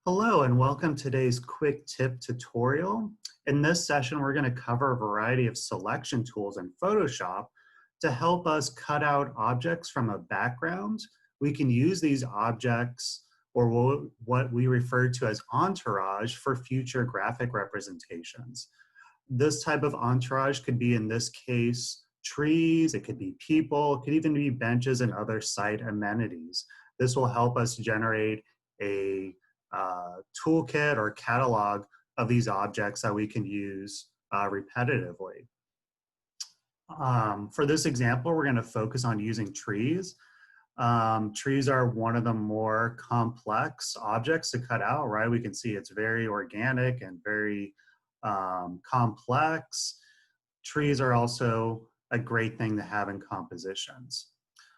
Hello and welcome to today's quick tip tutorial. In this session, we're going to cover a variety of selection tools in Photoshop to help us cut out objects from a background. We can use these objects or what we refer to as entourage for future graphic representations. This type of entourage could be, in this case, trees, it could be people, it could even be benches and other site amenities. This will help us generate a toolkit or catalog of these objects that we can use repetitively. For this example, we're going to focus on using trees. Trees are one of the more complex objects to cut out, right? We can see it's very organic and very complex. Trees are also a great thing to have in compositions.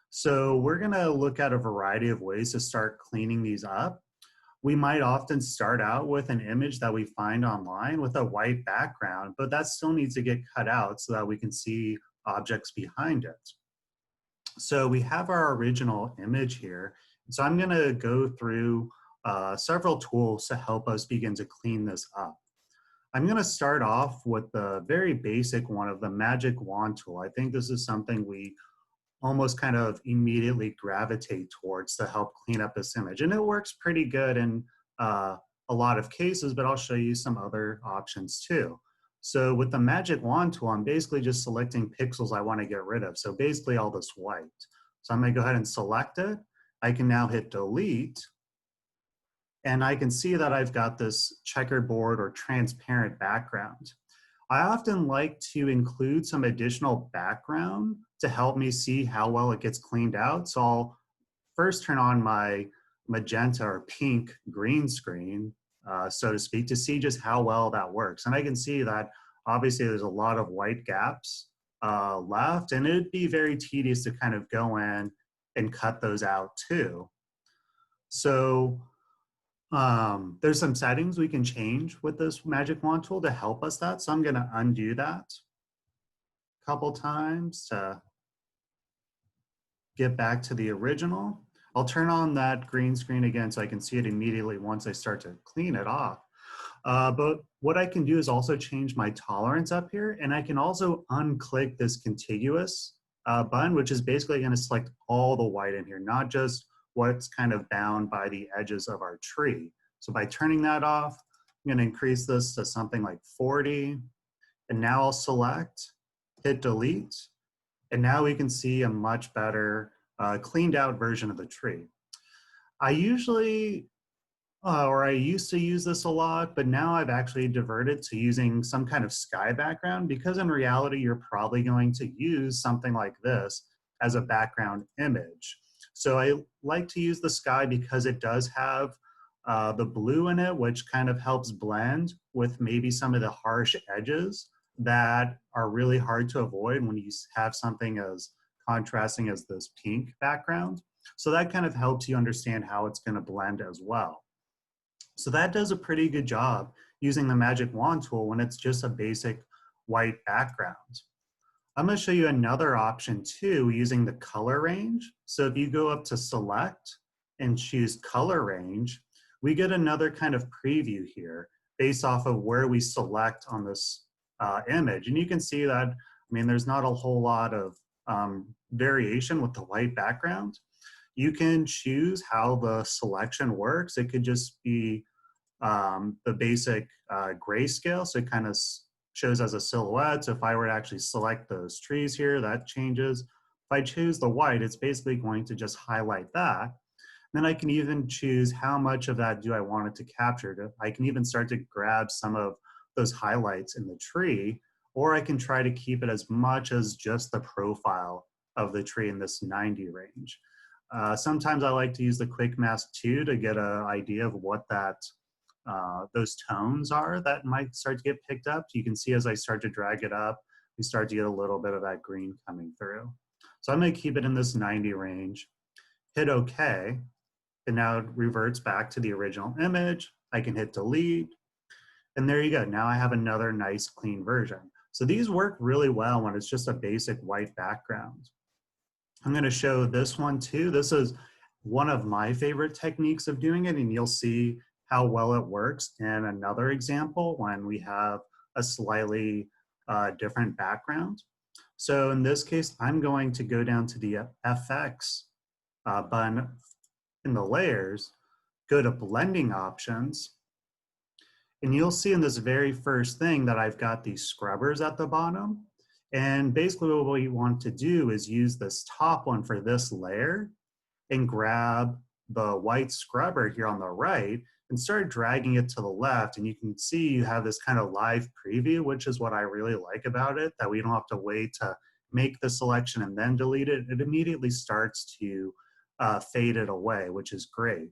So we're going to look at a variety of ways to start cleaning these up. We might often start out with an image that we find online with a white background, but that still needs to get cut out so that we can see objects behind it. So we have our original image here. So I'm going to go through several tools to help us begin to clean this up. I'm going to start off with the very basic one of the magic wand tool. I think this is something we almost kind of immediately gravitate towards to help clean up this image. And it works pretty good in a lot of cases, but I'll show you some other options too. So with the magic wand tool, I'm basically just selecting pixels I want to get rid of. So basically all this white. So I'm going to go ahead and select it. I can now hit delete. And I can see that I've got this checkerboard or transparent background. I often like to include some additional background to help me see how well it gets cleaned out. So I'll first turn on my magenta or pink green screen, so to speak, to see just how well that works. And I can see that obviously there's a lot of white gaps left, and it'd be very tedious to kind of go in and cut those out too. So there's some settings we can change with this magic wand tool to help us that. So I'm going to undo that a couple times to get back to the original. I'll turn on that green screen again so I can see it immediately once I start to clean it off. But what I can do is also change my tolerance up here, and I can also unclick this contiguous button, which is basically going to select all the white in here, not just what's kind of bound by the edges of our tree. So by turning that off, I'm going to increase this to something like 40. And now I'll select, hit delete. And now we can see a much better cleaned out version of the tree. I usually, or I used to use this a lot, but now I've actually diverted to using some kind of sky background, because in reality, you're probably going to use something like this as a background image. So I like to use the sky because it does have the blue in it, which kind of helps blend with maybe some of the harsh edges that are really hard to avoid when you have something as contrasting as this pink background. So that kind of helps you understand how it's going to blend as well. So that does a pretty good job using the magic wand tool when it's just a basic white background. I'm going to show you another option too using the color range. So if you go up to select and choose color range, we get another kind of preview here based off of where we select on this image. And you can see that, I mean, there's not a whole lot of variation with the white background. You can choose how the selection works. It could just be the basic grayscale. So it kind of shows as a silhouette. So if I were to actually select those trees here, that changes. If I choose the white, it's basically going to just highlight that. Then I can even choose how much of that do I want it to capture. I can even start to grab some of those highlights in the tree, or I can try to keep it as much as just the profile of the tree in this 90 range. Sometimes I like to use the quick mask too to get an idea of what that those tones are that might start to get picked up. You can see as I start to drag it up, we start to get a little bit of that green coming through. So I'm going to keep it in this 90 range, hit OK, and now it reverts back to the original image. I can hit delete, and there you go. Now I have another nice clean version. So these work really well when it's just a basic white background. I'm going to show this one too. This is one of my favorite techniques of doing it, and you'll see how well it works in another example when we have a slightly different background. So in this case, I'm going to go down to the FX button in the layers, go to blending options, and you'll see in this very first thing that I've got these scrubbers at the bottom. And basically what we want to do is use this top one for this layer and grab the white scrubber here on the right and start dragging it to the left. And you can see you have this kind of live preview, which is what I really like about it, that we don't have to wait to make the selection and then delete it. It immediately starts to fade it away, which is great.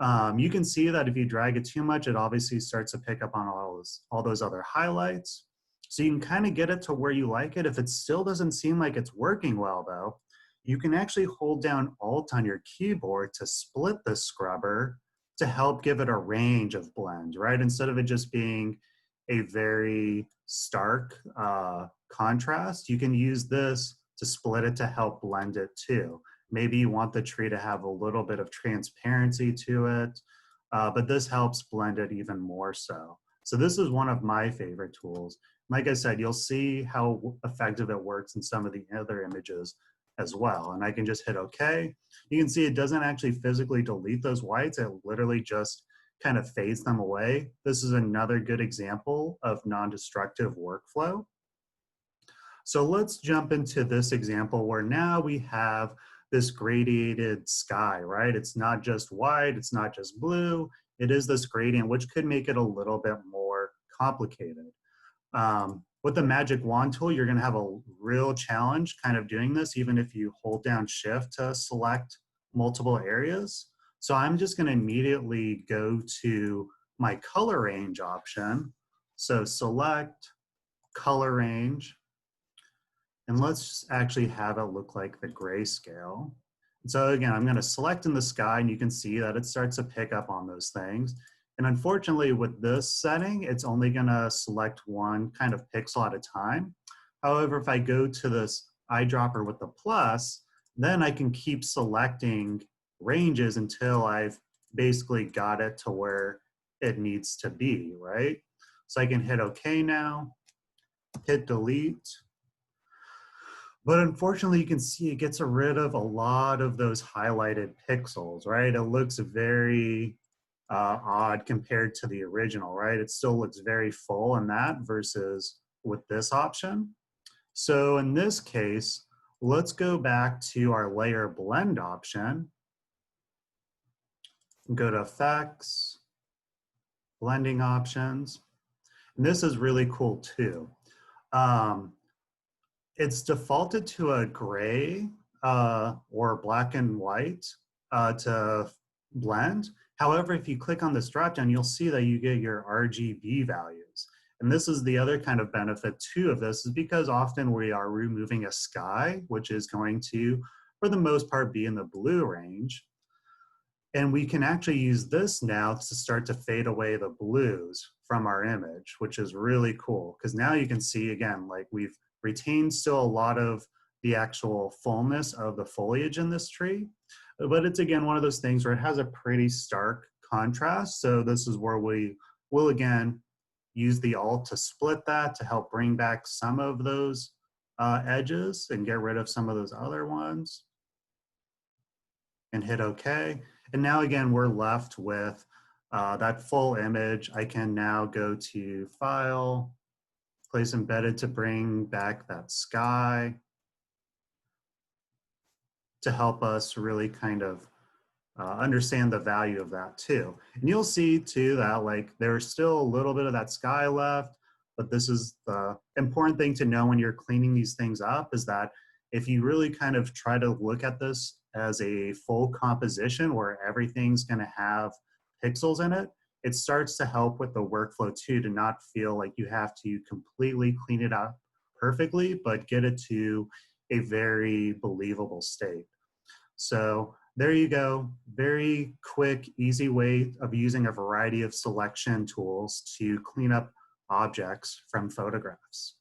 You can see that if you drag it too much, it obviously starts to pick up on all those other highlights. So you can kind of get it to where you like it. If it still doesn't seem like it's working well though, you can actually hold down Alt on your keyboard to split the scrubber to help give it a range of blend, right? Instead of it just being a very stark contrast, you can use this to split it to help blend it too. Maybe you want the tree to have a little bit of transparency to it, but this helps blend it even more so. So this is one of my favorite tools. Like I said, you'll see how effective it works in some of the other images as well. And I can just hit OK. You can see it doesn't actually physically delete those whites. It literally just kind of fades them away. This is another good example of non-destructive workflow. So let's jump into this example where now we have this gradiated sky, right? It's not just white, it's not just blue, it is this gradient, which could make it a little bit more complicated. With the magic wand tool, you're gonna have a real challenge kind of doing this, even if you hold down shift to select multiple areas. So I'm just gonna immediately go to my color range option. So select color range, and let's actually have it look like the grayscale. So again, I'm gonna select in the sky and you can see that it starts to pick up on those things. And unfortunately with this setting, it's only gonna select one kind of pixel at a time. However, if I go to this eyedropper with the plus, then I can keep selecting ranges until I've basically got it to where it needs to be, right? So I can hit OK now, hit delete. But unfortunately, you can see it gets rid of a lot of those highlighted pixels, right? It looks very odd compared to the original, right? It still looks very full in that versus with this option. So in this case, let's go back to our layer blend option. Go to effects, blending options. And this is really cool too. It's defaulted to a gray or black and white to blend. However, if you click on this dropdown, you'll see that you get your RGB values. And this is the other kind of benefit too of this, is because often we are removing a sky, which is going to, for the most part, be in the blue range. And we can actually use this now to start to fade away the blues from our image, which is really cool. Because now you can see, again, like we've retained still a lot of the actual fullness of the foliage in this tree. But it's, again, one of those things where it has a pretty stark contrast. So this is where we will, again, use the Alt to split that to help bring back some of those edges and get rid of some of those other ones. And hit OK. And now again, we're left with that full image. I can now go to File, Place Embedded to bring back that sky to help us really kind of understand the value of that too. And you'll see too that like there's still a little bit of that sky left, but this is the important thing to know when you're cleaning these things up, is that if you really kind of try to look at this as a full composition where everything's gonna have pixels in it, it starts to help with the workflow too, to not feel like you have to completely clean it up perfectly, but get it to a very believable state. So there you go. Very quick, easy way of using a variety of selection tools to clean up objects from photographs.